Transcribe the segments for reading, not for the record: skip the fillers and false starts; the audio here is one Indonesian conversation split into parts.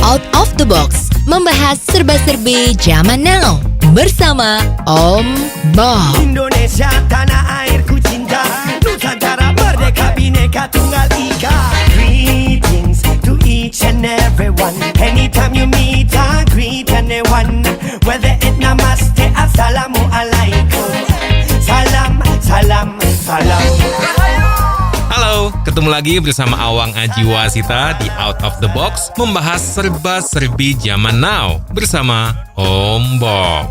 Out of the Box, membahas serba-serbi zaman now bersama Om Bob. Indonesia tanah airku cinta, Nusantara merdeka bineka tunggal ika. Greetings to each and everyone. Anytime you meet, I greet anyone. Whether it namaste, assalamu alaikum. Salam, salam, salam. Halo, ketemu lagi bersama Awang Aji Wasita di Out of the Box, membahas serba-serbi zaman now bersama Om Bob.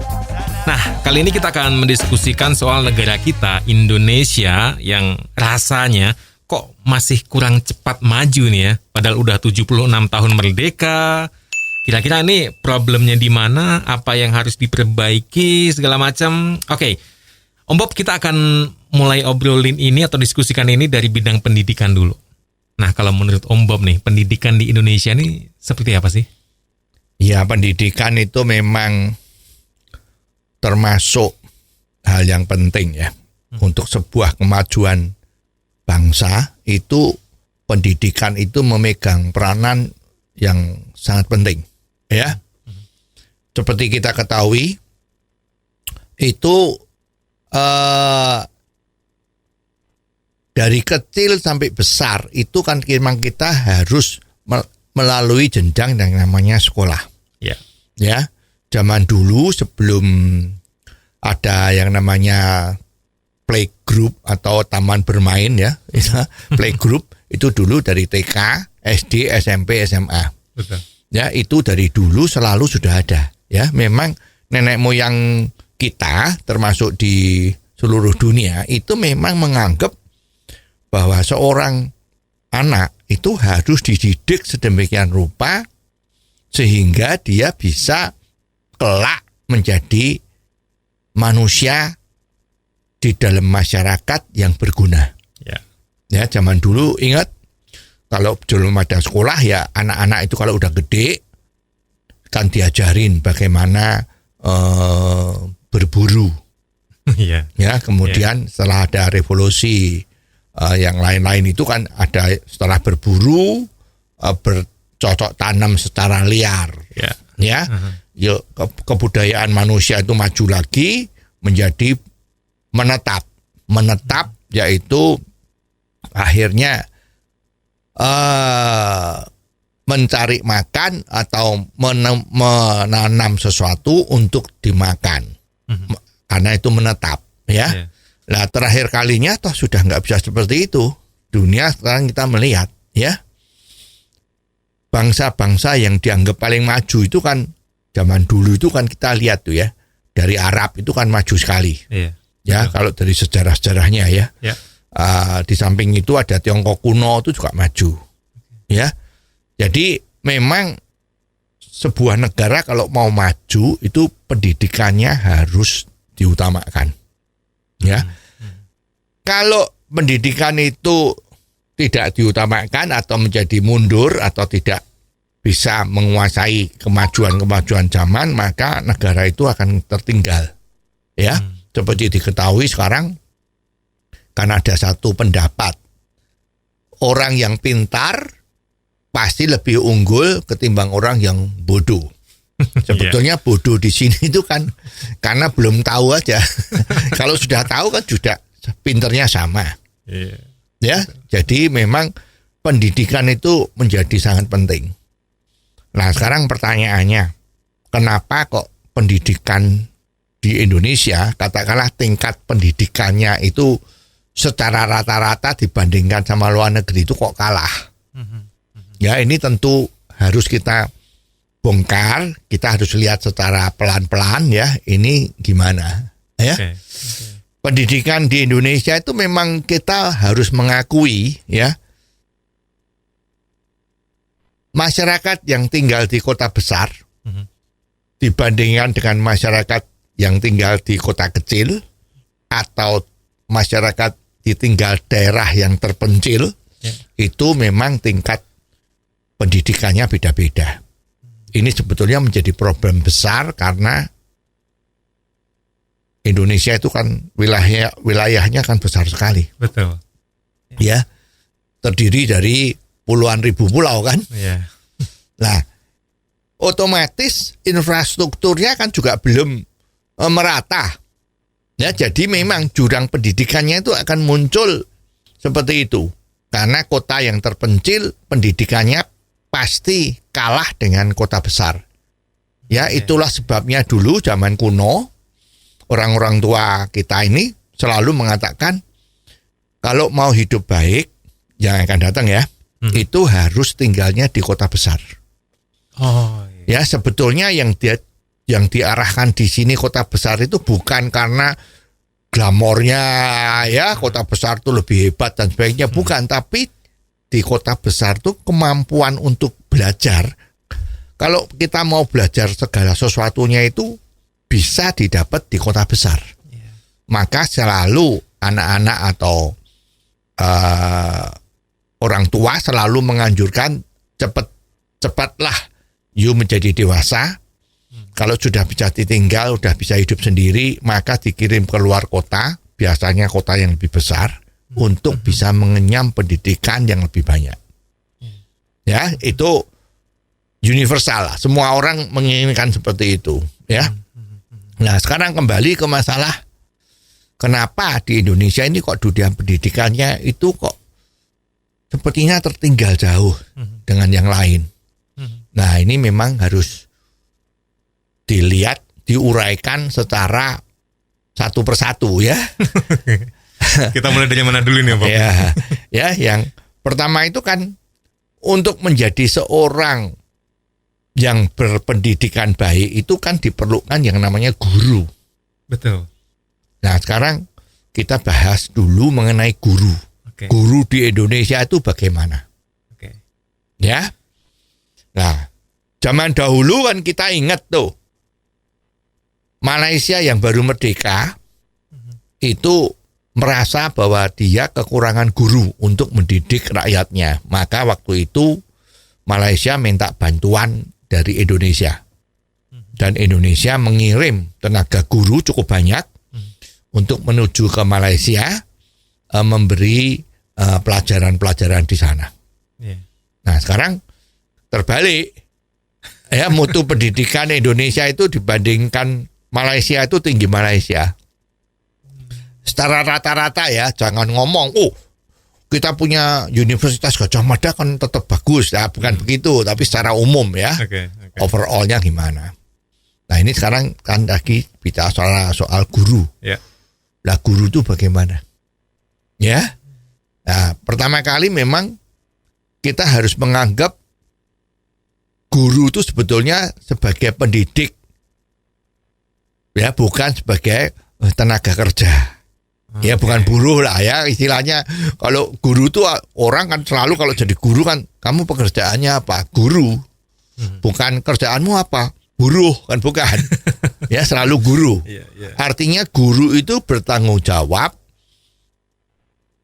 Nah, kali ini kita akan mendiskusikan soal negara kita, Indonesia, yang rasanya kok masih kurang cepat maju nih ya. Padahal udah 76 tahun merdeka. Kira-kira ini problemnya di mana? Apa yang harus diperbaiki? Segala macam. Oke, Om Bob, kita akan mulai obrolin ini atau diskusikan ini dari bidang pendidikan dulu. Nah, kalau menurut Om Bob nih, pendidikan di Indonesia ini seperti apa sih? Ya, pendidikan itu memang termasuk hal yang penting ya. Untuk sebuah kemajuan bangsa itu, pendidikan itu memegang peranan yang sangat penting ya. Seperti kita ketahui, itu dari kecil sampai besar itu kan memang kita harus melalui jenjang yang namanya sekolah. Ya. Ya, zaman dulu sebelum ada yang namanya playgroup atau taman bermain ya, playgroup itu dulu dari TK, SD, SMP, SMA. Betul. Ya, itu dari dulu selalu sudah ada. Ya, memang nenek moyang kita termasuk di seluruh dunia itu memang menganggap bahwa seorang anak itu harus dididik sedemikian rupa sehingga dia bisa kelak menjadi manusia di dalam masyarakat yang berguna. Ya. Ya, zaman dulu ingat kalau belum ada sekolah ya anak-anak itu kalau udah gede kan diajarin bagaimana berburu. Iya. Ya, kemudian setelah ada revolusi yang lain-lain itu kan ada setelah berburu bercocok tanam secara liar. Ya. Ya. Yuk, kebudayaan manusia itu maju lagi menjadi menetap yaitu akhirnya mencari makan atau menanam sesuatu untuk dimakan. Karena itu menetap ya. Yeah. Nah, terakhir kalinya toh sudah nggak bisa seperti itu. Dunia sekarang kita melihat ya, bangsa-bangsa yang dianggap paling maju itu kan zaman dulu itu kan kita lihat tuh ya, dari Arab itu kan maju sekali. Iya. Ya, kalau dari sejarah-sejarahnya ya. Ya. Di samping itu ada Tiongkok kuno itu juga maju. Ya. Jadi memang sebuah negara kalau mau maju itu pendidikannya harus diutamakan. Ya. Kalau pendidikan itu tidak diutamakan atau menjadi mundur atau tidak bisa menguasai kemajuan-kemajuan zaman, maka negara itu akan tertinggal. Ya. Seperti diketahui sekarang kan ada satu pendapat, orang yang pintar pasti lebih unggul ketimbang orang yang bodoh. Sebetulnya bodoh di sini itu kan karena belum tahu aja. Kalau sudah tahu kan sudah pinternya sama. Iya. Ya, jadi memang pendidikan itu menjadi sangat penting. Nah, sekarang pertanyaannya, kenapa kok pendidikan di Indonesia, katakanlah tingkat pendidikannya itu secara rata-rata dibandingkan sama luar negeri itu kok kalah? Ya, ini tentu harus kita bongkar, kita harus lihat secara pelan-pelan ya, ini gimana ya. Okay. Pendidikan di Indonesia itu memang kita harus mengakui ya, masyarakat yang tinggal di kota besar dibandingkan dengan masyarakat yang tinggal di kota kecil atau masyarakat ditinggal daerah yang terpencil, itu memang tingkat pendidikannya beda-beda. Ini sebetulnya menjadi problem besar karena Indonesia itu kan wilayahnya kan besar sekali. Betul. Ya, terdiri dari puluhan ribu pulau kan. Iya. Nah, otomatis infrastrukturnya kan juga belum merata. Ya, jadi memang jurang pendidikannya itu akan muncul seperti itu. Karena kota yang terpencil pendidikannya pasti kalah dengan kota besar. Ya, itulah sebabnya dulu zaman kuno orang-orang tua kita ini selalu mengatakan kalau mau hidup baik yang akan datang ya, itu harus tinggalnya di kota besar. Oh, iya. Ya, sebetulnya yang diarahkan di sini kota besar itu bukan karena glamornya ya kota besar itu lebih hebat dan sebagainya, bukan, tapi di kota besar tuh kemampuan untuk belajar. Kalau kita mau belajar segala sesuatunya itu bisa didapat di kota besar. Maka selalu anak-anak atau orang tua selalu menganjurkan cepatlah you menjadi dewasa. Kalau sudah bisa ditinggal, sudah bisa hidup sendiri, maka dikirim keluar kota, biasanya kota yang lebih besar, untuk bisa mengenyam pendidikan yang lebih banyak. Ya, itu universal lah. Semua orang menginginkan seperti itu. Ya. Nah, sekarang kembali ke masalah kenapa di Indonesia ini kok dunia pendidikannya itu kok sepertinya tertinggal jauh dengan yang lain. Nah, ini memang harus dilihat, diuraikan secara satu persatu ya. Kita mulai dari mana dulu nih Pak? Ya, yang pertama itu kan untuk menjadi seorang yang berpendidikan baik itu kan diperlukan yang namanya guru. Betul. Nah, sekarang kita bahas dulu mengenai guru. Oke. Guru di Indonesia itu bagaimana? Oke. Ya. Nah, zaman dahulu kan kita ingat tuh Malaysia yang baru merdeka itu merasa bahwa dia kekurangan guru untuk mendidik rakyatnya. Maka waktu itu Malaysia minta bantuan dari Indonesia. Dan Indonesia mengirim tenaga guru cukup banyak untuk menuju ke Malaysia memberi pelajaran-pelajaran di sana. Nah, sekarang terbalik. Ya, mutu pendidikan Indonesia itu dibandingkan Malaysia itu tinggi Malaysia. Secara rata-rata ya, jangan ngomong, kita punya Universitas Gadjah Mada kan tetap bagus. Ya, bukan begitu, tapi secara umum ya. Overall-nya gimana. Nah, ini sekarang kan lagi bicara soal guru. Lah, guru itu bagaimana? Ya. Nah, pertama kali memang kita harus menganggap guru itu sebetulnya sebagai pendidik. Ya, bukan sebagai tenaga kerja. Ya, bukan buruh lah ya istilahnya. Kalau guru itu orang kan selalu kalau jadi guru kan kamu pekerjaannya apa? Guru. Bukan kerjaanmu apa? Buruh kan, bukan. Ya, selalu guru. Artinya guru itu bertanggung jawab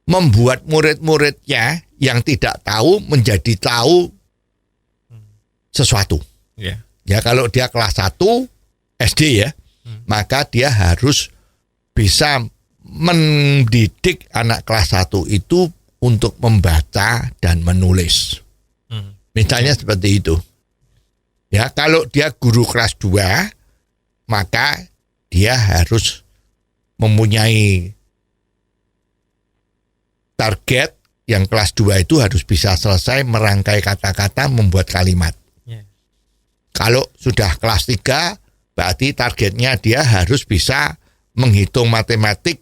membuat murid-muridnya yang tidak tahu menjadi tahu sesuatu. Ya, kalau dia kelas 1 SD ya, maka dia harus bisa mendidik anak kelas 1 itu untuk membaca dan menulis. Misalnya seperti itu. Ya, kalau dia guru kelas 2, maka dia harus mempunyai target yang kelas 2 itu harus bisa selesai merangkai kata-kata, membuat kalimat. Kalau sudah kelas 3, berarti targetnya dia harus bisa menghitung matematik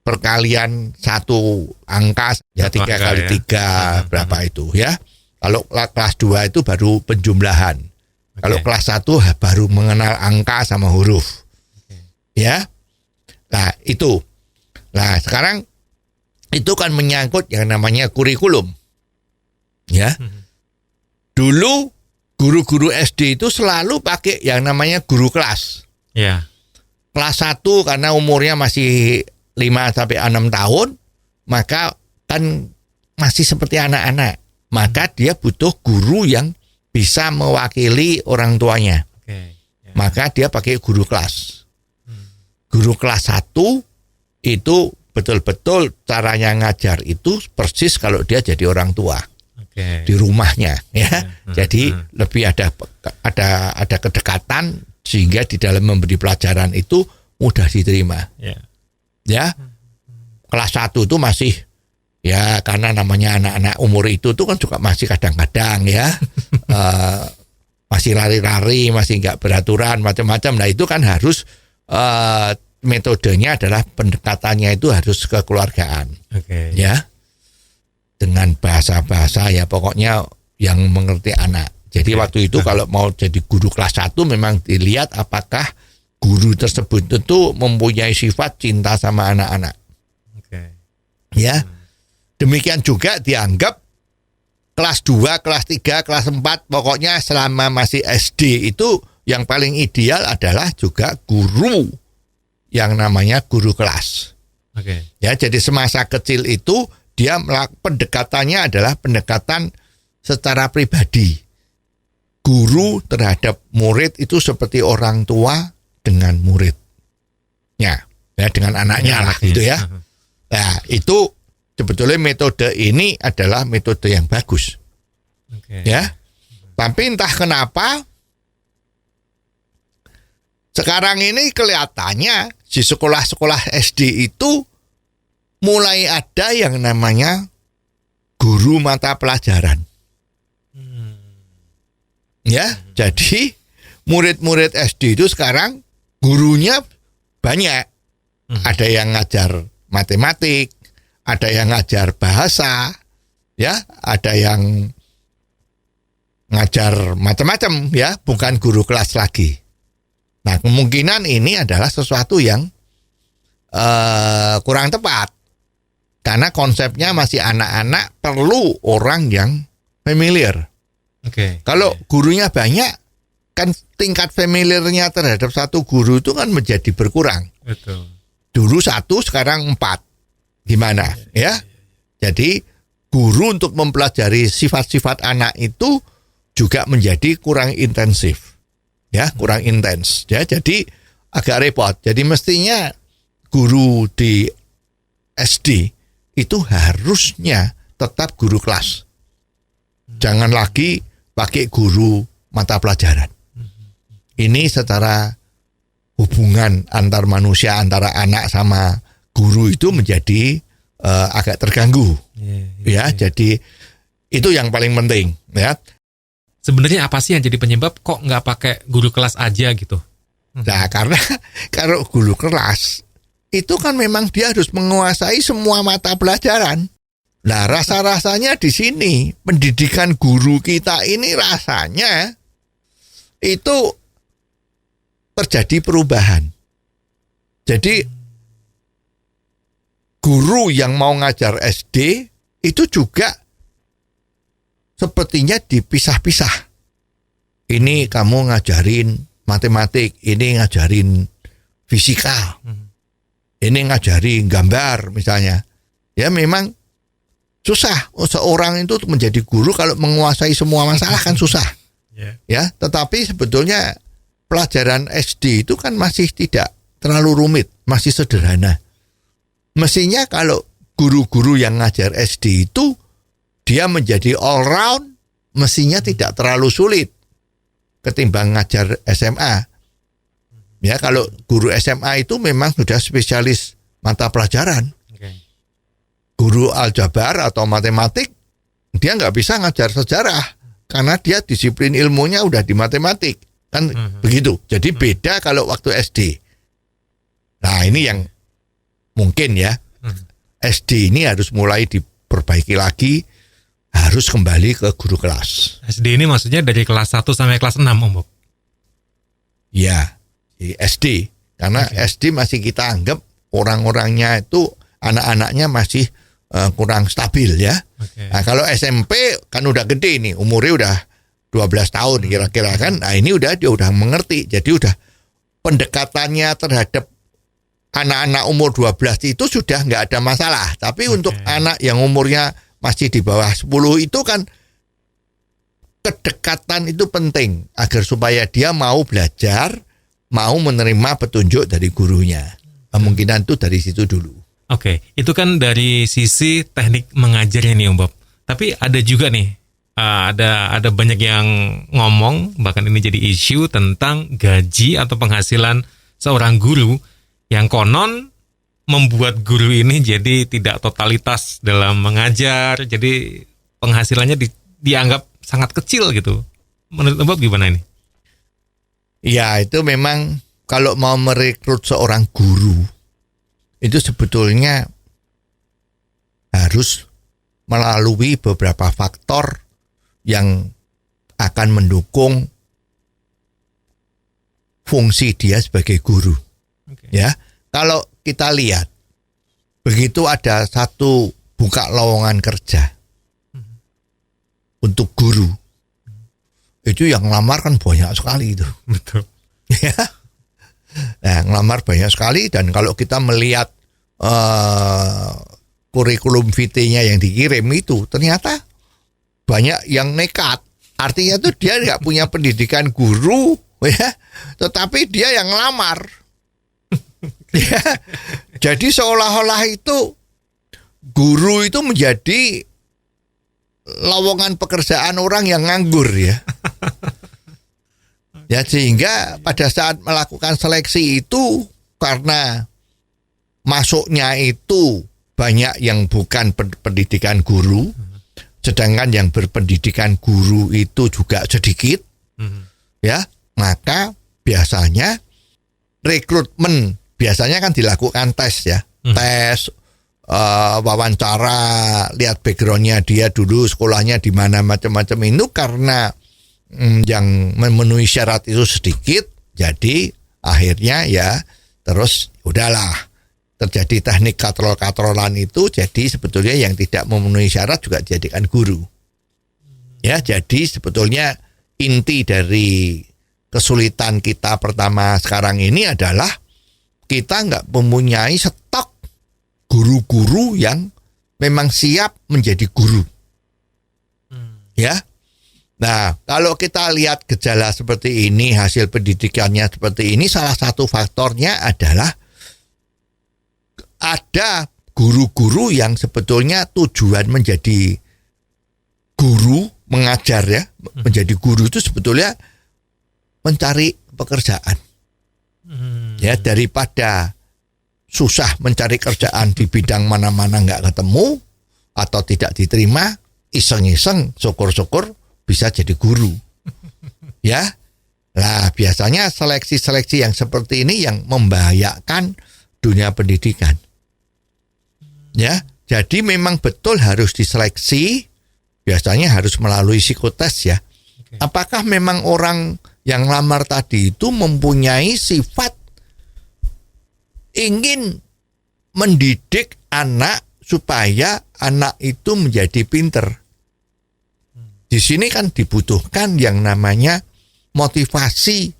perkalian satu angka, ya 3 kali 3 berapa itu ya. Kalau kelas 2 itu baru penjumlahan. Kalau kelas 1 baru mengenal angka sama huruf. Ya. Nah, itu. Nah, sekarang itu kan menyangkut yang namanya kurikulum. Ya. Dulu guru-guru SD itu selalu pakai yang namanya guru kelas. Kelas 1 karena umurnya masih 5-6 tahun, maka kan masih seperti anak-anak. Maka dia butuh guru yang bisa mewakili orang tuanya. Maka dia pakai guru kelas. Guru kelas 1 itu betul-betul caranya ngajar itu persis kalau dia jadi orang tua. Oke. di rumahnya ya. Jadi lebih ada kedekatan sehingga di dalam memberi pelajaran itu mudah diterima. Ya. Ya. Kelas 1 itu masih ya karena namanya anak-anak umur itu tuh kan juga masih kadang-kadang ya masih lari-lari, masih nggak beraturan macam-macam. Nah itu kan harus metodenya adalah pendekatannya itu harus kekeluargaan. Oke. Ya. Dengan bahasa-bahasa ya pokoknya yang mengerti anak. Jadi waktu itu kalau mau jadi guru kelas 1 memang dilihat apakah guru tersebut itu mempunyai sifat cinta sama anak-anak. Oke. Ya. Demikian juga dianggap kelas 2, kelas 3, kelas 4 pokoknya selama masih SD itu yang paling ideal adalah juga guru yang namanya guru kelas. Oke. Ya, jadi semasa kecil itu dia pendekatannya adalah pendekatan secara pribadi. Guru terhadap murid itu seperti orang tua dengan muridnya, ya dengan anaknya lah gitu ya. Nah, itu sebetulnya metode ini adalah metode yang bagus. Oke. Ya. Tapi entah kenapa sekarang ini kelihatannya di sekolah-sekolah SD itu mulai ada yang namanya guru mata pelajaran. Ya, jadi murid-murid SD itu sekarang gurunya banyak. Ada yang ngajar matematik, ada yang ngajar bahasa, ya, ada yang ngajar macam-macam, ya, bukan guru kelas lagi. Nah, kemungkinan ini adalah sesuatu yang kurang tepat. Karena konsepnya masih anak-anak perlu orang yang familiar. Oke. Kalau gurunya banyak, kan tingkat familiarnya terhadap satu guru itu kan menjadi berkurang. Betul. Dulu 1, sekarang 4. Gimana? Ya. Jadi guru untuk mempelajari sifat-sifat anak itu juga menjadi kurang intensif. Ya, kurang intens. Ya, jadi agak repot. Jadi mestinya guru di SD itu harusnya tetap guru kelas. Jangan lagi pakai guru mata pelajaran. Ini secara hubungan antar manusia, antara anak sama guru itu menjadi agak terganggu. Ya, jadi itu yang paling penting. Ya. Sebenarnya apa sih yang jadi penyebab kok nggak pakai guru kelas aja gitu? Nah, karena kalau guru kelas itu kan memang dia harus menguasai semua mata pelajaran. Nah, rasa-rasanya di sini pendidikan guru kita ini rasanya itu terjadi perubahan. Jadi guru yang mau ngajar SD itu juga sepertinya dipisah-pisah. Ini kamu ngajarin matematik, ini ngajarin fisika, ini ngajarin gambar misalnya. Ya memang susah seorang itu menjadi guru kalau menguasai semua masalah kan susah. Ya, tetapi sebetulnya pelajaran SD itu kan masih tidak terlalu rumit, masih sederhana. Mestinya kalau guru-guru yang ngajar SD itu dia menjadi all round, mestinya tidak terlalu sulit ketimbang ngajar SMA. Ya, kalau guru SMA itu memang sudah spesialis mata pelajaran. Guru aljabar atau matematik, dia nggak bisa ngajar sejarah karena dia disiplin ilmunya udah di matematik. Kan begitu. Jadi beda kalau waktu SD. Nah, ini yang mungkin ya. SD ini harus mulai diperbaiki lagi, harus kembali ke guru kelas. SD ini maksudnya dari kelas 1 sampai kelas 6, Om Bob? Ya, di SD. Karena SD masih kita anggap orang-orangnya itu, anak-anaknya masih kurang stabil ya. Nah, kalau SMP kan udah gede nih, umurnya udah 12 tahun kira-kira kan. Nah, ini dia udah mengerti. Jadi udah pendekatannya terhadap anak-anak umur 12 itu sudah nggak ada masalah. Tapi untuk anak yang umurnya masih di bawah 10 itu kan kedekatan itu penting agar supaya dia mau belajar, mau menerima petunjuk dari gurunya. Kemungkinan itu dari situ dulu. Oke, itu kan dari sisi teknik mengajarnya nih Om Bob. Tapi ada juga nih ada banyak yang ngomong, bahkan ini jadi isu tentang gaji atau penghasilan seorang guru yang konon membuat guru ini jadi tidak totalitas dalam mengajar, jadi penghasilannya dianggap sangat kecil gitu. Menurut Bob gimana ini? Ya, itu memang kalau mau merekrut seorang guru itu sebetulnya harus melalui beberapa faktor yang akan mendukung fungsi dia sebagai guru. Oke. Ya, kalau kita lihat begitu ada satu buka lowongan kerja untuk guru, itu yang ngelamar kan banyak sekali itu. Betul. Ya, nah, ngelamar banyak sekali, dan kalau kita melihat kurikulum vitae-nya yang dikirim itu ternyata banyak yang nekat. Artinya tuh dia nggak punya pendidikan guru, ya, tetapi dia yang ngelamar. Ya, jadi seolah-olah itu guru itu menjadi lowongan pekerjaan orang yang nganggur, ya. Ya, sehingga pada saat melakukan seleksi itu karena masuknya itu banyak yang bukan pendidikan guru, sedangkan yang berpendidikan guru itu juga sedikit, ya, maka biasanya rekrutmen biasanya kan dilakukan tes, ya, tes, wawancara, lihat backgroundnya dia dulu sekolahnya di mana macam-macam itu, karena yang memenuhi syarat itu sedikit, jadi akhirnya ya terus udahlah terjadi teknik katrol-katrolan itu, jadi sebetulnya yang tidak memenuhi syarat juga dijadikan guru. Ya, jadi sebetulnya inti dari kesulitan kita pertama sekarang ini adalah kita nggak mempunyai stok guru-guru yang memang siap menjadi guru. Ya. Nah, kalau kita lihat gejala seperti ini, hasil pendidikannya seperti ini, salah satu faktornya adalah ada guru-guru yang sebetulnya tujuan menjadi guru, mengajar, ya, menjadi guru itu sebetulnya mencari pekerjaan. Ya, daripada susah mencari kerjaan di bidang mana-mana nggak ketemu atau tidak diterima, iseng-iseng, syukur-syukur bisa jadi guru. Ya, lah biasanya seleksi-seleksi yang seperti ini yang membahayakan dunia pendidikan. Ya, jadi memang betul harus diseleksi, biasanya harus melalui psikotes, ya. Oke. Apakah memang orang yang lamar tadi itu mempunyai sifat ingin mendidik anak supaya anak itu menjadi pinter. Di sini kan dibutuhkan yang namanya motivasi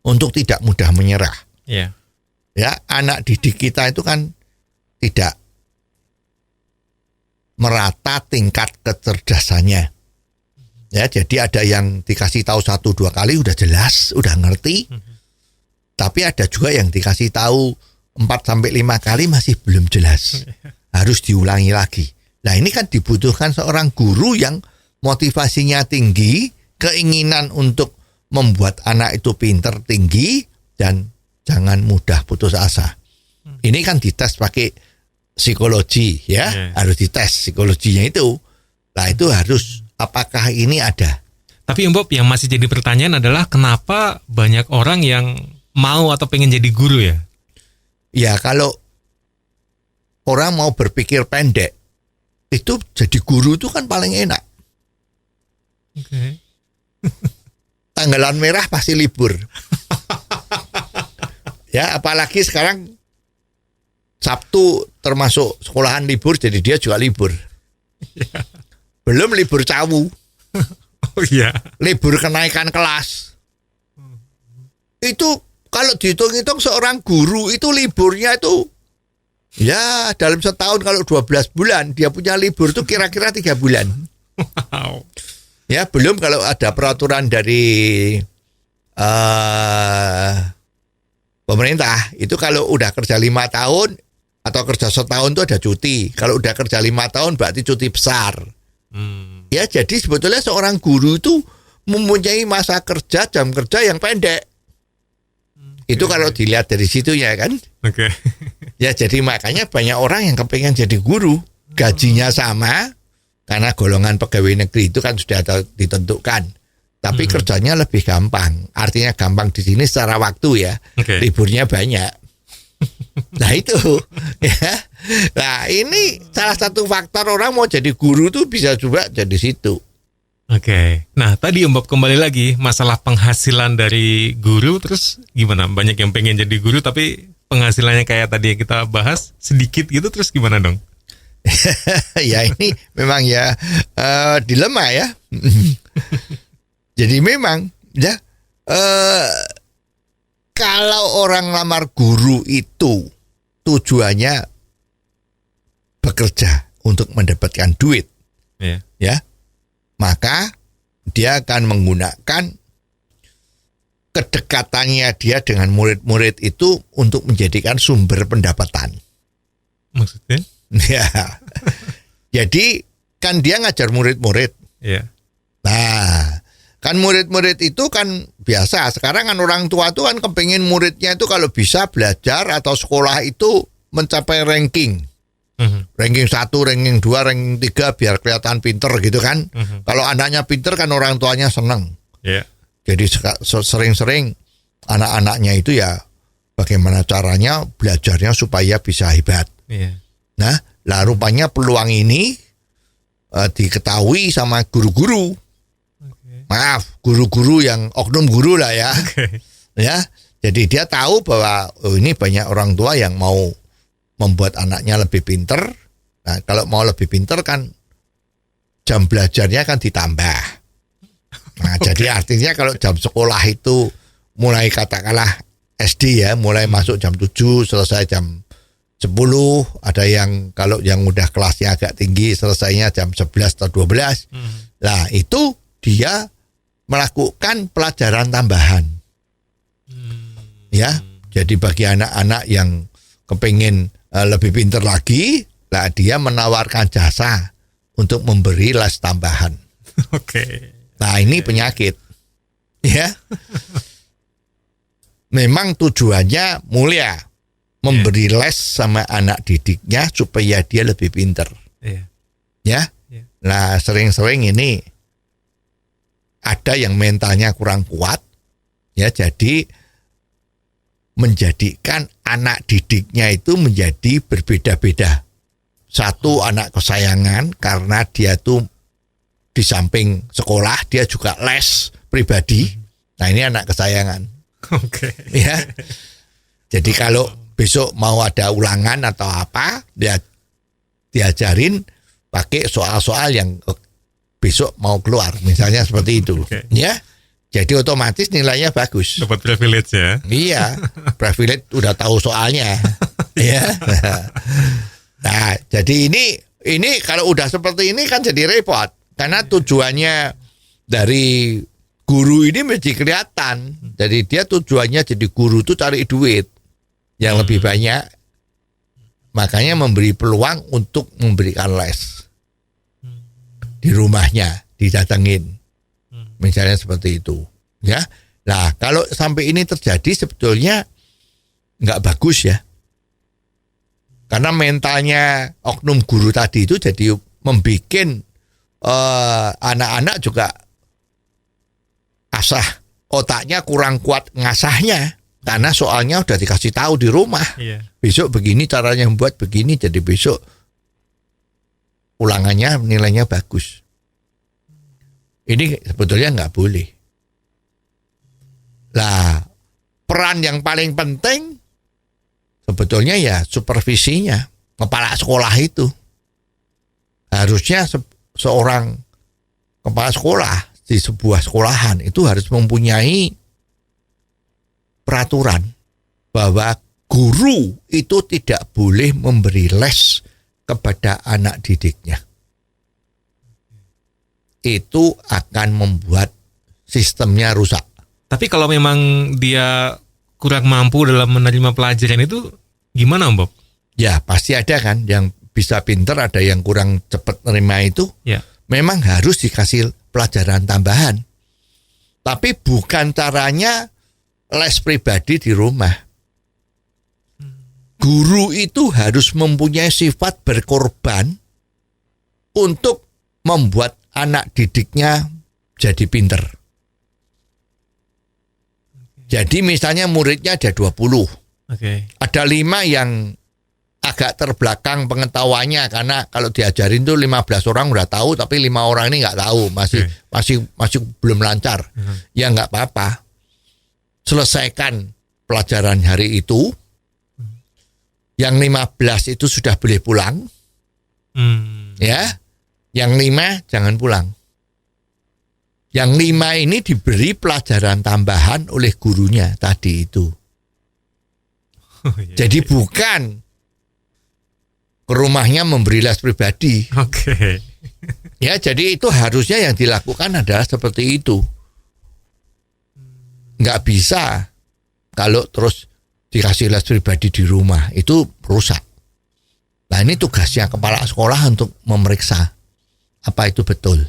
untuk tidak mudah menyerah. Iya. Ya, anak didik kita itu kan tidak merata tingkat kecerdasannya. Ya, jadi ada yang dikasih tahu 1-2 kali udah jelas, udah ngerti. Tapi ada juga yang dikasih tahu 4-5 kali masih belum jelas. Harus diulangi lagi. Nah, ini kan dibutuhkan seorang guru yang motivasinya tinggi, keinginan untuk membuat anak itu pinter tinggi, dan jangan mudah putus asa. Ini kan dites pakai psikologi, ya. Harus dites psikologinya itu. Nah, itu harus, apakah ini ada. Tapi Bob, yang masih jadi pertanyaan adalah kenapa banyak orang yang mau atau pengen jadi guru, ya? Ya, kalau orang mau berpikir pendek, itu jadi guru itu kan paling enak. Oke. Tanggalan merah pasti libur. Ya, apalagi sekarang Sabtu termasuk sekolahan libur, jadi dia juga libur. Belum libur cawu. Oh iya. Libur kenaikan kelas. Itu kalau dihitung-hitung seorang guru itu liburnya itu, ya, dalam setahun kalau 12 bulan dia punya libur itu kira-kira 3 bulan. Wow. Ya, belum kalau ada peraturan dari pemerintah, itu kalau udah kerja 5 tahun atau kerja setahun itu ada cuti. Kalau udah kerja 5 tahun berarti cuti besar. Ya, jadi sebetulnya seorang guru itu mempunyai masa kerja, jam kerja yang pendek. Itu kalau dilihat dari situ ya kan. Oke. Ya, jadi makanya banyak orang yang kepengen jadi guru. Gajinya sama, karena golongan pegawai negeri itu kan sudah ditentukan. Tapi kerjanya lebih gampang. Artinya gampang di sini secara waktu ya. Oke. Liburnya banyak. Nah itu ya. Nah ini salah satu faktor orang mau jadi guru tuh bisa juga jadi situ. Oke. Nah, tadi Om Bob kembali lagi masalah penghasilan dari guru, terus gimana? Banyak yang pengen jadi guru tapi penghasilannya kayak tadi yang kita bahas sedikit gitu, terus gimana dong? Ya ini memang ya dilema ya. Jadi memang ya kalau orang lamar guru itu tujuannya bekerja untuk mendapatkan duit, Iya. ya, maka dia akan menggunakan kedekatannya dia dengan murid-murid itu untuk menjadikan sumber pendapatan. Maksudnya? Ya, jadi kan dia ngajar murid-murid. Iya. Nah, kan murid-murid itu kan biasa. Sekarang kan orang tua tuh kan kepengen muridnya itu kalau bisa belajar atau sekolah itu mencapai ranking. Ranking 1, ranking 2, ranking 3 biar kelihatan pinter gitu kan. Kalau anaknya pinter kan orang tuanya seneng. Iya. Jadi sering-sering anak-anaknya itu ya bagaimana caranya belajarnya supaya bisa hebat. Iya. Nah, lah rupanya peluang ini diketahui sama guru-guru. Maaf, guru-guru yang oknum guru lah ya. Ya, jadi dia tahu bahwa ini banyak orang tua yang mau membuat anaknya lebih pinter. Nah, kalau mau lebih pinter kan jam belajarnya kan ditambah. Nah, jadi artinya kalau jam sekolah itu mulai katakanlah SD ya, mulai masuk jam 7, selesai jam 10, ada yang kalau yang udah kelasnya agak tinggi selesainya jam 11 atau 12. Nah, itu dia melakukan pelajaran tambahan. Ya, jadi bagi anak-anak yang kepengen lebih pintar lagi, lah dia menawarkan jasa untuk memberi les tambahan. Oke. Nah, ini penyakit. Ya. Memang tujuannya mulia, memberi les sama anak didiknya supaya dia lebih pintar. Iya. Ya. Iya. Nah, sering-sering ini ada yang mentalnya kurang kuat, ya, jadi menjadikan anak didiknya itu menjadi berbeda-beda. Satu anak kesayangan karena dia tuh di samping sekolah dia juga les pribadi. Nah, ini anak kesayangan. Oke. Ya. Jadi kalau besok mau ada ulangan atau apa, dia diajarin pakai soal-soal yang besok mau keluar, misalnya seperti itu. Oke. Ya. Jadi otomatis nilainya bagus. Dapat privilege ya. Iya, privilege udah tahu soalnya. Ya. Nah, jadi ini kalau udah seperti ini kan jadi repot. Karena tujuannya dari guru ini mesti kelihatan. Jadi dia tujuannya jadi guru itu cari duit yang lebih banyak. Makanya memberi peluang untuk memberikan les di rumahnya, didatengin. Misalnya seperti itu, ya. Nah, kalau sampai ini terjadi sebetulnya nggak bagus ya, karena mentalnya oknum guru tadi itu jadi membikin anak-anak juga asah otaknya kurang kuat ngasahnya, karena soalnya udah dikasih tahu di rumah. Iya. Besok begini caranya membuat begini, jadi besok ulangannya nilainya bagus. Ini sebetulnya nggak boleh. Lah, peran yang paling penting sebetulnya ya supervisinya, kepala sekolah itu. Harusnya seorang kepala sekolah di sebuah sekolahan itu harus mempunyai peraturan bahwa guru itu tidak boleh memberi les kepada anak didiknya. Itu akan membuat sistemnya rusak. Tapi kalau memang dia kurang mampu dalam menerima pelajaran itu gimana Om Bob? Ya pasti ada kan yang bisa pinter, ada yang kurang cepat menerima itu. Ya. memang harus dikasih pelajaran tambahan. Tapi bukan caranya les pribadi di rumah. Guru itu harus mempunyai sifat berkorban untuk membuat anak didiknya jadi pinter. Jadi misalnya muridnya ada 20. Ada 5 yang agak terbelakang pengetahuannya karena kalau diajarin tuh 15 orang udah tahu tapi 5 orang ini nggak tahu, masih belum lancar. Ya nggak apa-apa. Selesaikan pelajaran hari itu. Yang 15 itu sudah boleh pulang. Ya. Yang 5 jangan pulang. Yang 5 ini diberi pelajaran tambahan oleh gurunya tadi itu. Jadi bukan ke rumahnya memberi les pribadi. Ya, jadi itu harusnya yang dilakukan adalah seperti itu. Nggak bisa kalau terus dikasih les pribadi di rumah, itu rusak. Nah, ini tugasnya kepala sekolah untuk memeriksa apa itu betul.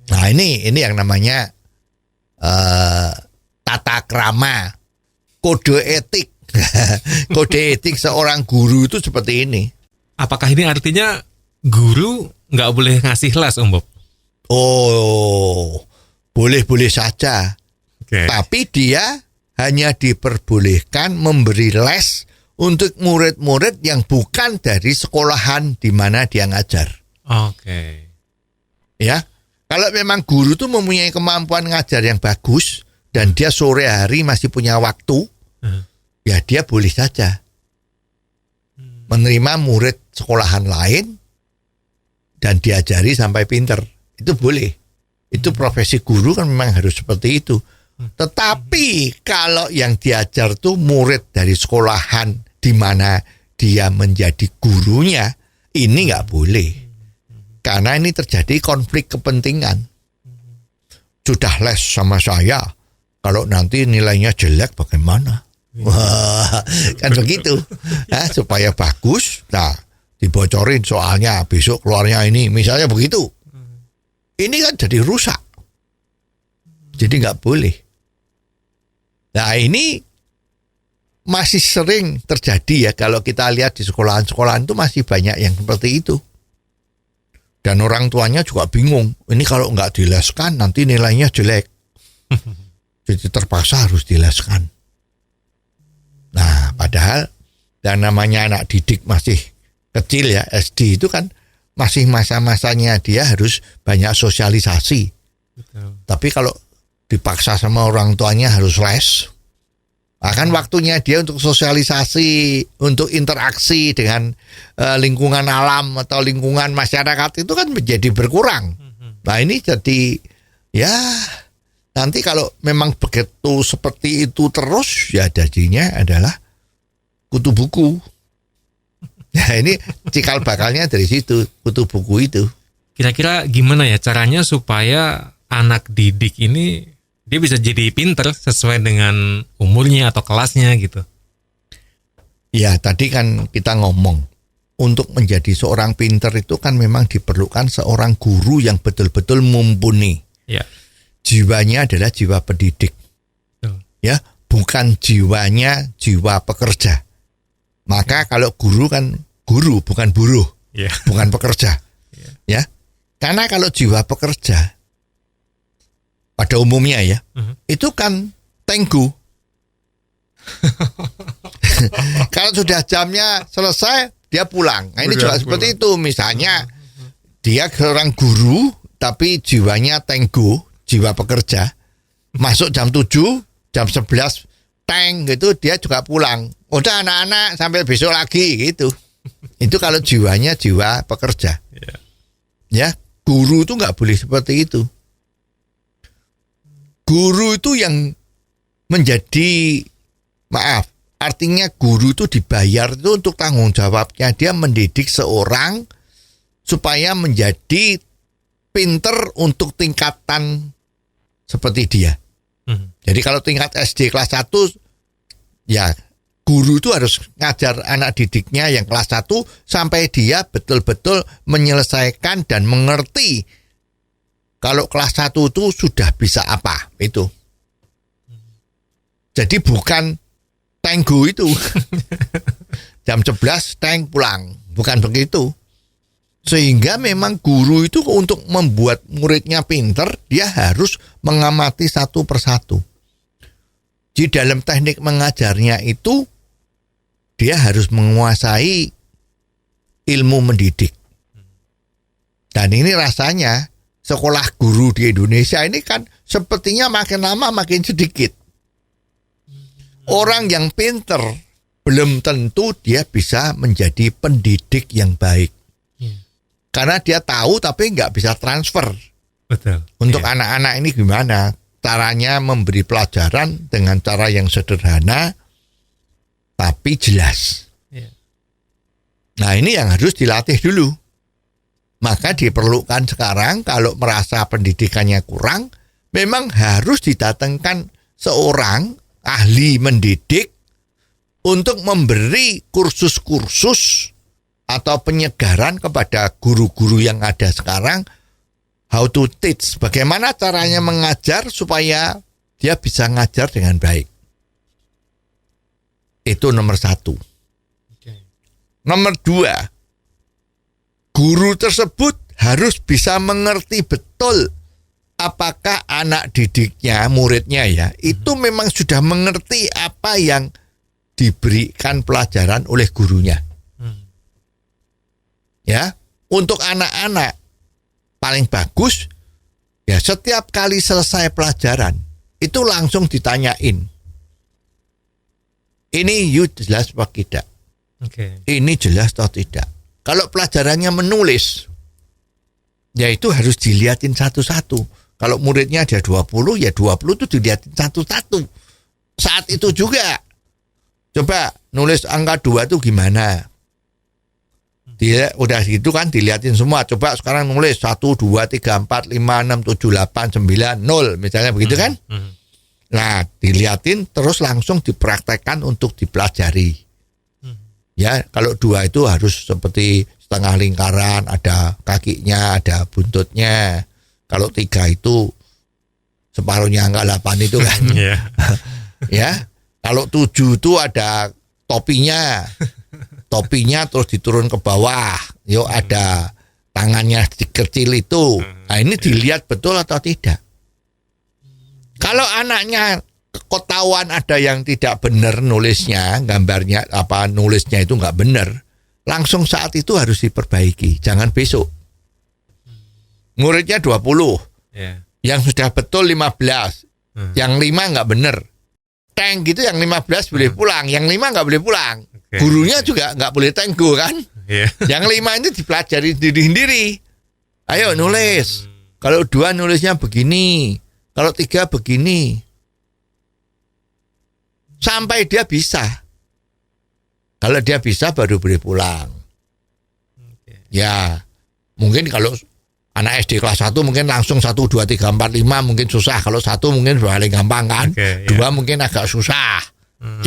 Nah, ini yang namanya tata krama, kode etik. Kode etik seorang guru itu seperti ini. Apakah ini artinya guru nggak boleh ngasih les, Om Bob? Oh, boleh-boleh saja. Tapi dia hanya diperbolehkan memberi les untuk murid-murid yang bukan dari sekolahan di mana dia ngajar. Ya, kalau memang guru itu mempunyai kemampuan ngajar yang bagus dan dia sore hari masih punya waktu, ya dia boleh saja menerima murid sekolahan lain dan diajari sampai pinter. Itu boleh. Itu profesi guru kan memang harus seperti itu. Tetapi kalau yang diajar tuh murid dari sekolahan di mana dia menjadi gurunya, ini nggak boleh. Karena ini terjadi konflik kepentingan. Sudah les sama saya, kalau nanti nilainya jelek bagaimana? Wah, kan begitu. Nah, supaya bagus, nah dibocorin soalnya besok keluarnya ini, misalnya begitu. Ini kan jadi rusak. Jadi nggak boleh. Nah, ini masih sering terjadi ya kalau kita lihat di sekolahan-sekolahan itu masih banyak yang seperti itu. Dan orang tuanya juga bingung. Ini kalau nggak dileskan nanti nilainya jelek. Jadi terpaksa harus dileskan. Nah, padahal yang namanya anak didik masih kecil ya, SD itu kan masih masa-masanya dia harus banyak sosialisasi. Betul. Tapi kalau dipaksa sama orang tuanya harus les, akan waktunya dia untuk sosialisasi, untuk interaksi dengan lingkungan alam atau lingkungan masyarakat itu kan menjadi berkurang. Nah, ini jadi ya nanti kalau memang begitu seperti itu terus, ya jadinya adalah kutu buku. Nah, ini cikal bakalnya dari situ, kutu buku itu. Kira-kira gimana ya caranya supaya anak didik ini dia bisa jadi pinter sesuai dengan umurnya atau kelasnya gitu? Ya, tadi kan kita ngomong, untuk menjadi seorang pinter itu kan memang diperlukan seorang guru yang betul-betul mumpuni. Ya. Jiwanya adalah jiwa pendidik. Ya, bukan jiwanya jiwa pekerja. Maka kalau guru kan guru, bukan buruh. Bukan pekerja. Ya. Karena kalau jiwa pekerja pada umumnya ya, itu kan tenggu. Kalau sudah jamnya selesai, dia pulang. Nah, ini juga seperti itu. Misalnya, dia seorang guru, tapi jiwanya tenggu, jiwa pekerja. Masuk jam 7, jam 11, teng gitu, dia juga pulang. Udah anak-anak, sampai besok lagi gitu. Itu kalau jiwanya jiwa pekerja. Ya, guru itu nggak boleh seperti itu. Guru itu yang menjadi, artinya guru itu dibayar itu untuk tanggung jawabnya. Dia mendidik seorang supaya menjadi pinter untuk tingkatan seperti dia. Jadi kalau tingkat SD kelas 1, ya guru itu harus ngajar anak didiknya yang kelas 1 sampai dia betul-betul menyelesaikan dan mengerti kalau kelas 1 itu sudah bisa apa itu. Jadi bukan tenggo itu. Jam 11 teng pulang, bukan begitu. Sehingga memang guru itu untuk membuat muridnya pinter, dia harus mengamati satu persatu. Di dalam teknik mengajarnya itu, dia harus menguasai ilmu mendidik. Dan ini rasanya sekolah guru di Indonesia ini kan sepertinya makin lama makin sedikit. Orang yang pinter belum tentu dia bisa menjadi pendidik yang baik. Karena dia tahu tapi nggak bisa transfer. Betul. Untuk anak-anak ini gimana? Caranya memberi pelajaran dengan cara yang sederhana tapi jelas. Iya. Nah ini yang harus dilatih dulu. Maka diperlukan sekarang kalau merasa pendidikannya kurang, memang harus didatangkan seorang ahli mendidik untuk memberi kursus-kursus atau penyegaran kepada guru-guru yang ada sekarang, how to teach, bagaimana caranya mengajar supaya dia bisa ngajar dengan baik. Itu nomor 1. Nomor 2, guru tersebut harus bisa mengerti betul apakah anak didiknya, muridnya ya, itu memang sudah mengerti apa yang diberikan pelajaran oleh gurunya. Ya, untuk anak-anak paling bagus ya setiap kali selesai pelajaran itu langsung ditanyain. Ini you jelas apa tidak? Ini jelas atau tidak? Kalau pelajarannya menulis, ya itu harus dilihatin satu-satu. Kalau muridnya ada 20, ya 20 itu dilihatin satu-satu. Saat itu juga, coba nulis angka 2 itu gimana? Dia udah gitu kan dilihatin semua. Coba sekarang nulis 1, 2, 3, 4, 5, 6, 7, 8, 9, 0 misalnya begitu kan. Nah dilihatin terus langsung dipraktekkan untuk dipelajari. Ya kalau 2 itu harus seperti setengah lingkaran, ada kakinya, ada buntutnya. Kalau 3 itu separuhnya angka 8 itu kan. Ya kalau 7 itu ada topinya. Topinya terus diturun ke bawah, yuk ada tangannya kecil itu. Nah ini dilihat betul atau tidak. Kalau anaknya ketahuan ada yang tidak benar nulisnya, gambarnya apa nulisnya itu nggak benar, langsung saat itu harus diperbaiki. Jangan besok. Muridnya 20, yang sudah betul 15, yang 5 nggak benar. Tank gitu yang 15 boleh pulang, yang 5 nggak boleh pulang. Gurunya juga nggak boleh tenggo kan. Yang 5 itu dipelajari sendiri-sendiri. Ayo nulis. Kalau 2 nulisnya begini, kalau 3 begini. Sampai dia bisa. Kalau dia bisa baru boleh pulang. Ya, mungkin kalau anak SD kelas 1 mungkin langsung 1, 2, 3, 4, 5 mungkin susah. Kalau 1 mungkin paling gampang kan. 2 mungkin agak susah.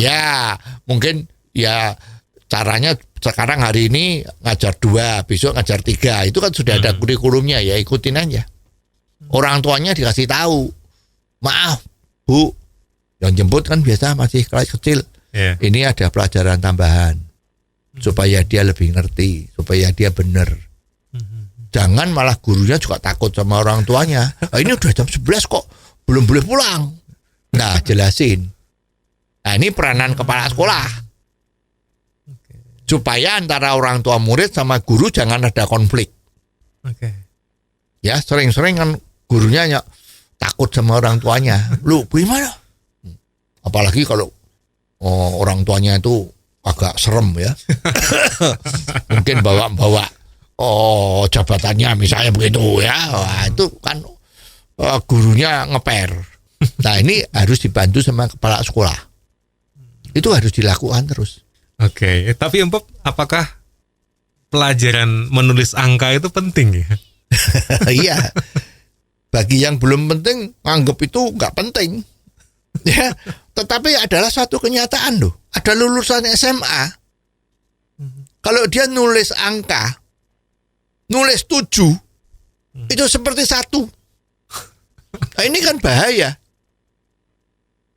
Ya, mungkin ya caranya sekarang hari ini ngajar 2, besok ngajar 3. Itu kan sudah ada kurikulumnya ya, ikutin aja. Orang tuanya dikasih tahu. Maaf, Bu, yang jemput kan biasa masih kelas kecil. Ini ada pelajaran tambahan. Supaya dia lebih ngerti, supaya dia benar. Jangan malah gurunya juga takut sama orang tuanya. Ini udah jam 11 kok, belum boleh pulang. Nah, jelasin. Nah, ini peranan kepala sekolah. Supaya antara orang tua murid sama guru jangan ada konflik. Ya, sering-sering kan gurunya takut sama orang tuanya. Lu gimana? Apalagi kalau orang tuanya itu agak serem ya. Mungkin bawa jabatannya misalnya begitu ya. Wah, itu kan gurunya ngeper. Nah, ini harus dibantu sama kepala sekolah. Itu harus dilakukan terus. Tapi Empok, apakah pelajaran menulis angka itu penting ya? Iya. Bagi yang belum penting, anggap itu nggak penting. Ya, tetapi adalah suatu kenyataan loh. Ada lulusan SMA, kalau dia nulis angka, nulis 7, itu seperti 1. Nah, ini kan bahaya.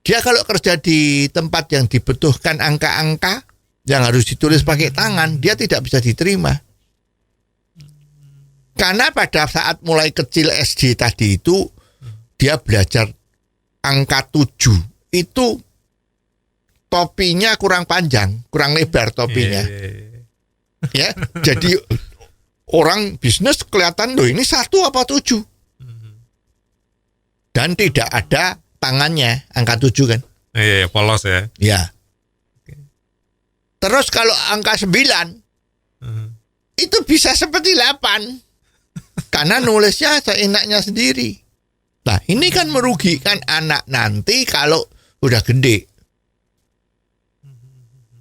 Dia kalau kerja di tempat yang dibutuhkan angka-angka, yang harus ditulis pakai tangan, dia tidak bisa diterima. Karena pada saat mulai kecil SD tadi itu, dia belajar angka 7. Itu topinya kurang panjang, kurang lebar topinya. Ya, jadi orang bisnis kelihatan loh ini 1 apa 7. Dan tidak ada tangannya, angka 7 kan. Iya, polos ya. Ya. Terus kalau angka 9, itu bisa seperti 8. Karena nulisnya seenaknya sendiri. Nah, ini kan merugikan anak nanti kalau udah gede.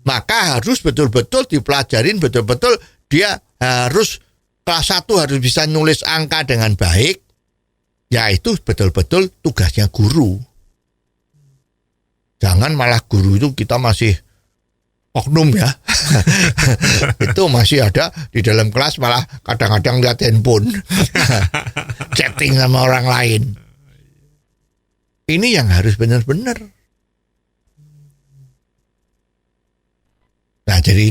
Maka harus betul-betul dipelajarin, betul-betul dia harus kelas 1 harus bisa nulis angka dengan baik. Ya itu betul-betul tugasnya guru. Jangan malah guru itu kita masih oknum ya. Itu masih ada di dalam kelas malah kadang-kadang lihat handphone. Chatting sama orang lain. Ini yang harus benar-benar. Nah, jadi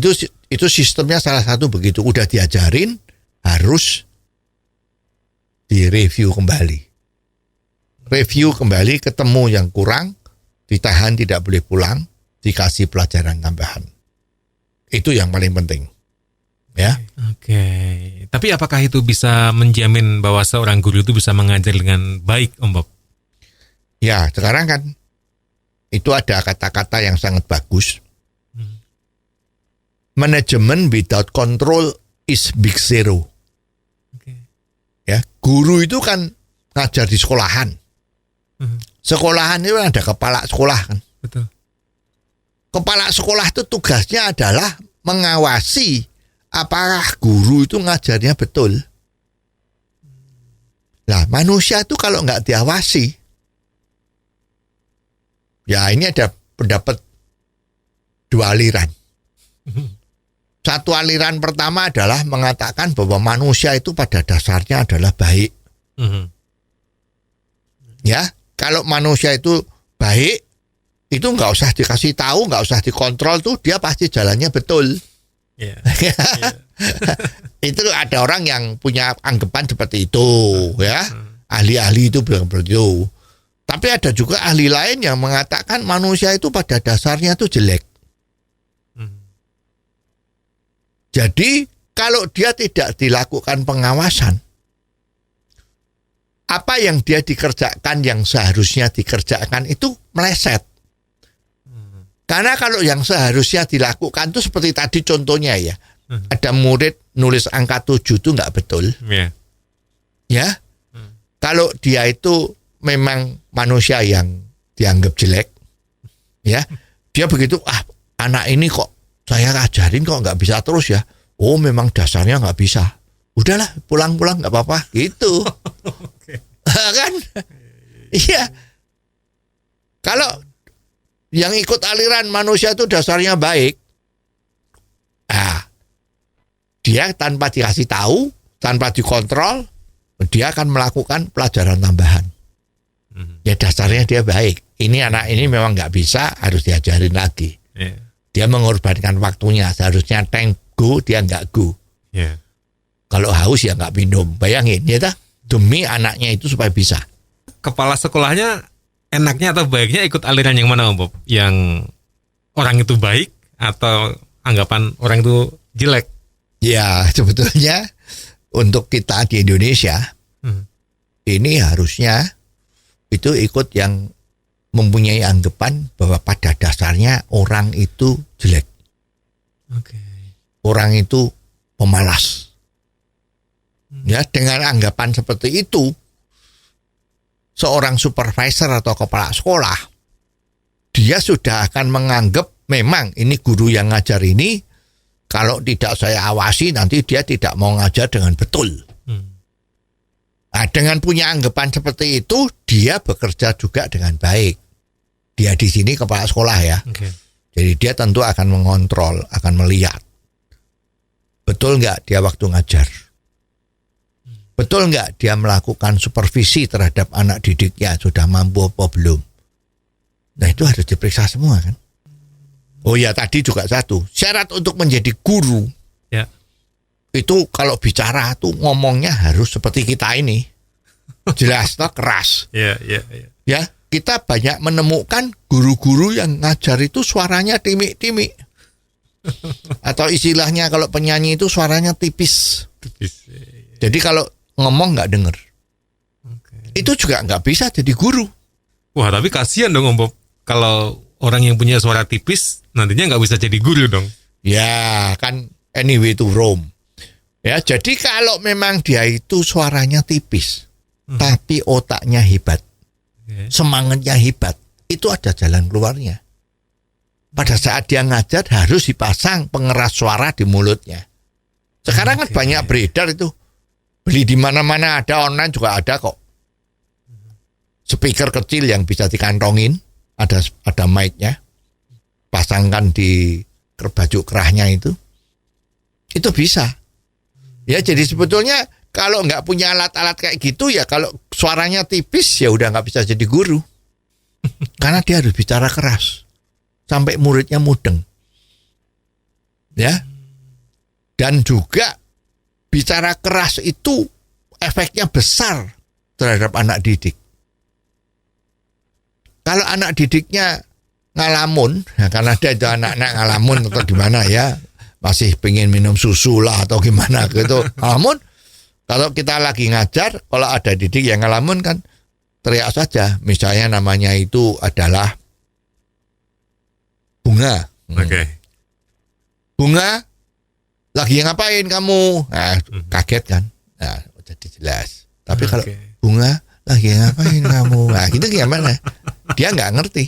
itu sistemnya salah satu begitu. Udah diajarin, harus direview kembali. Review kembali, ketemu yang kurang, ditahan tidak boleh pulang, dikasih pelajaran tambahan. Itu yang paling penting. Ya. Oke. Tapi apakah itu bisa menjamin bahwa seorang guru itu bisa mengajar dengan baik, Om Bob? Ya, sekarang kan itu ada kata-kata yang sangat bagus. Manajemen without control is big zero. Ya, guru itu kan ngajar di sekolahan. Sekolahan itu ada kepala sekolah kan. Betul. Kepala sekolah itu tugasnya adalah mengawasi apakah guru itu ngajarnya betul. Nah, manusia itu kalau nggak diawasi, ya ini ada pendapat 2 aliran. Satu aliran pertama adalah mengatakan bahwa manusia itu pada dasarnya adalah baik. Ya, kalau manusia itu baik, itu nggak usah dikasih tahu, nggak usah dikontrol tuh, dia pasti jalannya betul. Yeah. Itu ada orang yang punya anggapan seperti itu, ya. Ahli-ahli itu bilang seperti itu. Tapi ada juga ahli lain yang mengatakan manusia itu pada dasarnya itu jelek. Jadi kalau dia tidak dilakukan pengawasan, apa yang dia dikerjakan yang seharusnya dikerjakan itu meleset. Karena kalau yang seharusnya dilakukan itu seperti tadi contohnya ya, ada murid nulis angka 7 itu nggak betul. Ya, kalau dia itu memang manusia yang dianggap jelek, ya, dia begitu, anak ini kok saya ajarin kok nggak bisa terus ya. Oh, memang dasarnya nggak bisa. Udahlah, pulang-pulang nggak apa-apa, gitu. Kan? Iya. Kalau yang ikut aliran manusia itu dasarnya baik, dia tanpa dikasih tahu, tanpa dikontrol, dia akan melakukan pelajaran tambahan. Ya dasarnya dia baik. Ini anak ini memang nggak bisa, harus diajarin lagi. Dia mengorbankan waktunya, seharusnya tank go, dia nggak go. Kalau haus ya nggak minum. Bayangin, ya tak? Demi anaknya itu supaya bisa. Kepala sekolahnya enaknya atau baiknya ikut aliran yang mana, Om Bob? Yang orang itu baik atau anggapan orang itu jelek? Ya, sebetulnya untuk kita di Indonesia, ini harusnya itu ikut yang mempunyai anggapan bahwa pada dasarnya orang itu jelek. Orang itu pemalas. Ya, dengan anggapan seperti itu, seorang supervisor atau kepala sekolah, dia sudah akan menganggap memang ini guru yang ngajar ini, kalau tidak saya awasi nanti dia tidak mau ngajar dengan betul. Nah, dengan punya anggapan seperti itu, dia bekerja juga dengan baik. dia di sini kepala sekolah ya. Oke. Jadi dia tentu akan mengontrol, akan melihat. Betul nggak dia waktu ngajar? Betul nggak dia melakukan supervisi terhadap anak didiknya, sudah mampu apa belum? Nah itu harus diperiksa semua kan. Oh ya, tadi juga satu, syarat untuk menjadi guru Ya. itu kalau bicara tuh ngomongnya harus seperti kita ini. Jelas toh, keras. Ya. Ya, kita banyak menemukan guru-guru yang ngajar itu suaranya timik-timik. Atau istilahnya kalau penyanyi itu suaranya tipis. Jadi kalau ngomong nggak denger. Itu juga nggak bisa jadi guru. Wah, tapi kasihan dong Om Bob. Kalau orang yang punya suara tipis nantinya nggak bisa jadi guru dong. Ya, kan anyway to Rome. Ya, jadi kalau memang dia itu suaranya tipis, tapi otaknya hebat, semangatnya hebat, itu ada jalan keluarnya. Pada saat dia ngajar harus dipasang pengeras suara di mulutnya. Sekarang kan banyak beredar itu. Beli di mana-mana ada, online juga ada kok. Speaker kecil yang bisa dikantongin, ada mic-nya. Pasangkan di baju kerahnya itu bisa. Ya, jadi sebetulnya kalau nggak punya alat-alat kayak gitu ya, kalau suaranya tipis ya udah nggak bisa jadi guru. Karena dia harus bicara keras sampai muridnya mudeng. Ya. Dan juga bicara keras itu efeknya besar terhadap anak didik. Kalau anak didiknya ngalamun, ya karena dia itu anak-anak ngalamun atau gimana ya, masih pengen minum susu lah atau gimana gitu, ngalamun. Kalau kita lagi ngajar, kalau ada didik yang ngalamun kan teriak saja. Misalnya namanya itu adalah Bunga. Oke. Bunga, lagi ngapain kamu? Nah, kaget kan? Nah, jadi jelas. Tapi kalau Bunga, lagi ngapain kamu? Nah, gitu gimana? Dia nggak ngerti.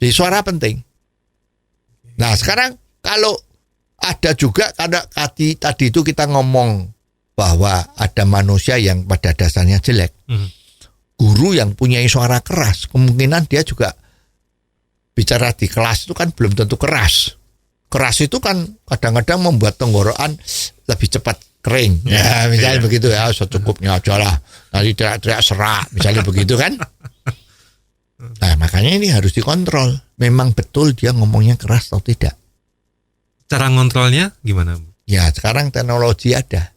Jadi suara penting. Nah, sekarang kalau ada juga, karena tadi itu kita ngomong bahwa ada manusia yang pada dasarnya jelek. Guru yang punya suara keras, kemungkinan dia juga bicara di kelas itu kan belum tentu keras. Keras itu kan kadang-kadang membuat tenggorokan lebih cepat kering. Ya, misalnya begitu ya, secukupnya aja lah. Nanti teriak-teriak serak, misalnya begitu kan. Nah, makanya ini harus dikontrol. Memang betul dia ngomongnya keras atau tidak. Cara ngontrolnya gimana? Ya, sekarang teknologi ada.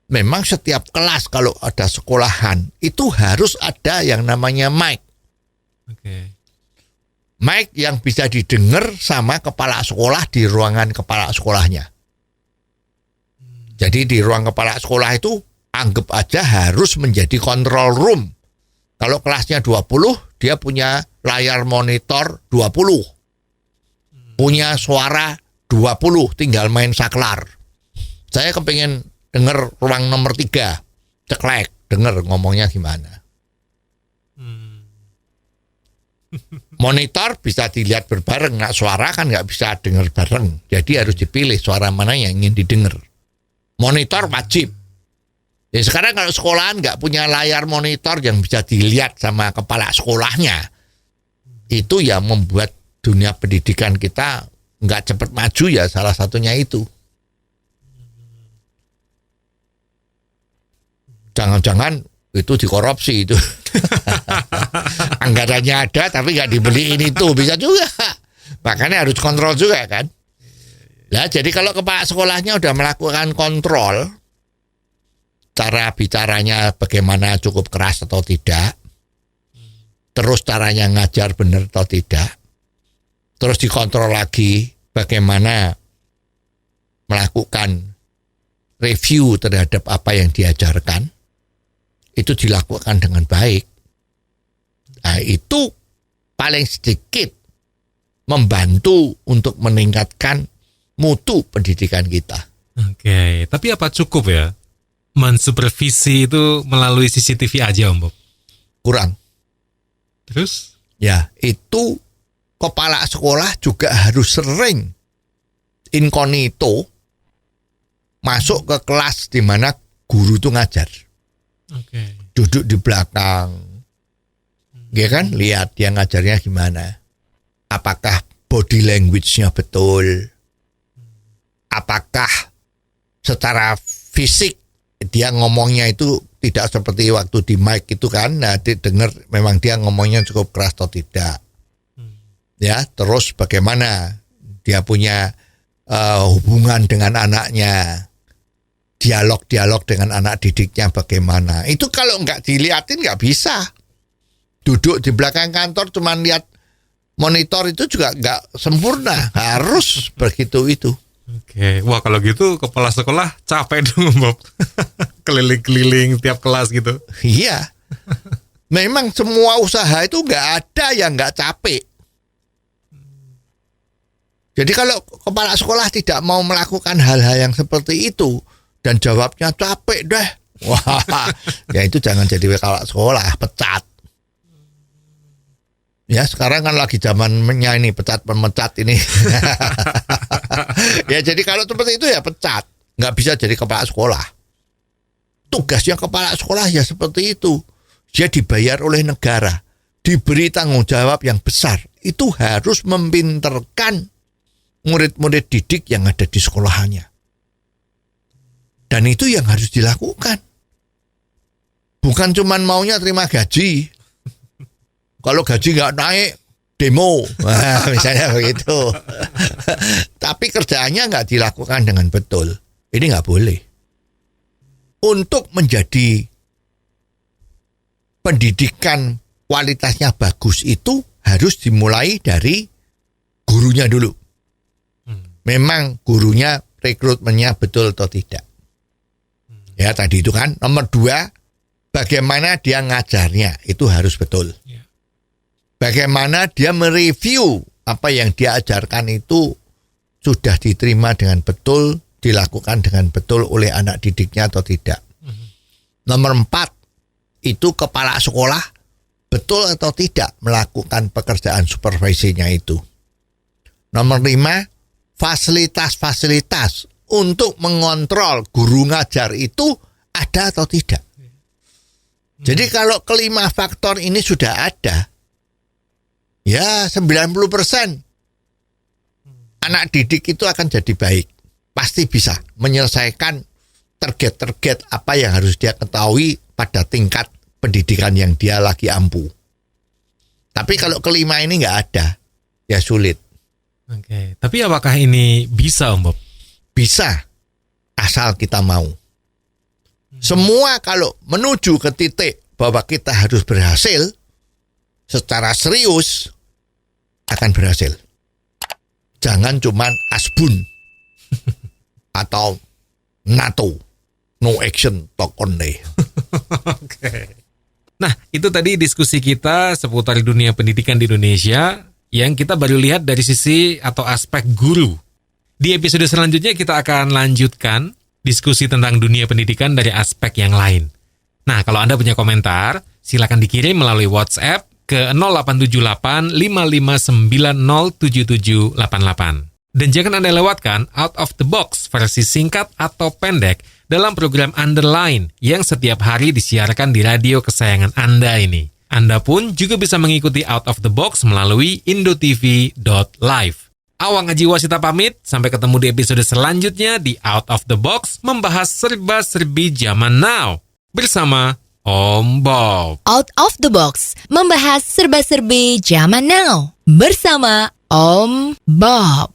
Memang setiap kelas kalau ada sekolahan itu harus ada yang namanya mic. Oke. Mic yang bisa didengar sama kepala sekolah di ruangan kepala sekolahnya. Jadi di ruang kepala sekolah itu anggap aja harus menjadi control room. Kalau kelasnya 20, dia punya layar monitor 20. Punya suara 20, tinggal main saklar. Saya kepengen dengar ruang nomor 3, ceklek, dengar ngomongnya gimana. Monitor bisa dilihat berbareng, nah suara kan nggak bisa dengar bareng. Jadi harus dipilih suara mana yang ingin didengar. Monitor wajib. Ya sekarang kalau sekolahan nggak punya layar monitor yang bisa dilihat sama kepala sekolahnya, itu ya membuat dunia pendidikan kita nggak cepat maju ya, salah satunya itu. Jangan-jangan itu dikorupsi itu. Anggarannya ada tapi nggak dibeliin itu, bisa juga. Makanya harus kontrol juga kan. Nah, jadi kalau kepala sekolahnya udah melakukan kontrol, cara bicaranya bagaimana, cukup keras atau tidak, terus caranya ngajar benar atau tidak, terus dikontrol lagi bagaimana melakukan review terhadap apa yang diajarkan, itu dilakukan dengan baik. Nah, itu paling sedikit membantu untuk meningkatkan mutu pendidikan kita. Oke, tapi apa cukup ya mensupervisi itu melalui CCTV aja Om Bob? Kurang. Terus? Ya, itu kepala sekolah juga harus sering incognito masuk ke kelas di mana guru itu ngajar. Oke. Duduk di belakang. Ya kan, lihat dia ngajarnya gimana. Apakah body language-nya betul? Apakah secara fisik dia ngomongnya itu tidak seperti waktu di mic itu kan? Nah, dengar memang dia ngomongnya cukup keras atau tidak. Ya, terus bagaimana dia punya hubungan dengan anaknya, dialog-dialog dengan anak didiknya bagaimana. Itu kalau nggak dilihatin nggak bisa. Duduk di belakang kantor cuma lihat monitor itu juga nggak sempurna. Harus begitu itu. Oke, wah kalau gitu kepala sekolah capek dong Bob. Keliling-keliling tiap kelas gitu. Iya. Memang semua usaha itu nggak ada yang nggak capek. Jadi kalau kepala sekolah tidak mau melakukan hal-hal yang seperti itu dan jawabnya capek deh, wah, ya itu jangan jadi kepala sekolah, pecat. Ya sekarang kan lagi zamannya ini pecat pemecat ini. Ya jadi kalau seperti itu ya pecat, nggak bisa jadi kepala sekolah. Tugasnya kepala sekolah ya seperti itu. Dia dibayar oleh negara, diberi tanggung jawab yang besar. Itu harus mempinterkan murid-murid didik yang ada di sekolahannya. Dan itu yang harus dilakukan. Bukan cuman maunya terima gaji. Kalau gaji nggak naik, demo. Nah, misalnya begitu. Tapi kerjaannya nggak dilakukan dengan betul. Ini nggak boleh. Untuk menjadi pendidikan kualitasnya bagus itu harus dimulai dari gurunya dulu. Memang gurunya rekrutmennya betul atau tidak. Ya tadi itu kan. Nomor 2, bagaimana dia ngajarnya itu harus betul. Bagaimana dia mereview apa yang dia ajarkan itu sudah diterima dengan betul, dilakukan dengan betul oleh anak didiknya atau tidak. Nomor 4, itu kepala sekolah betul atau tidak melakukan pekerjaan supervisinya itu. Nomor 5, fasilitas-fasilitas untuk mengontrol guru ngajar itu ada atau tidak. Jadi kalau kelima faktor ini sudah ada, ya 90% anak didik itu akan jadi baik. Pasti bisa menyelesaikan target-target apa yang harus dia ketahui pada tingkat pendidikan yang dia lagi ampu. Tapi kalau kelima ini nggak ada, ya sulit. Oke, tapi apakah ini bisa Om Bob? Bisa, asal kita mau. Semua kalau menuju ke titik bahwa kita harus berhasil, secara serius akan berhasil. Jangan cuman asbun atau NATO, no action talk only. Oke. Nah, itu tadi diskusi kita seputar dunia pendidikan di Indonesia yang kita baru lihat dari sisi atau aspek guru. Di episode selanjutnya kita akan lanjutkan diskusi tentang dunia pendidikan dari aspek yang lain. Nah, kalau Anda punya komentar, silakan dikirim melalui WhatsApp ke 0878 559 07788. Dan jangan Anda lewatkan Out of the Box versi singkat atau pendek dalam program Underline yang setiap hari disiarkan di radio kesayangan Anda ini. Anda pun juga bisa mengikuti Out of the Box melalui indotv.live. Awang Aji Wasita pamit, sampai ketemu di episode selanjutnya di Out of the Box membahas serba-serbi zaman now bersama Om Bob. Out of the Box membahas serba-serbi zaman now bersama Om Bob.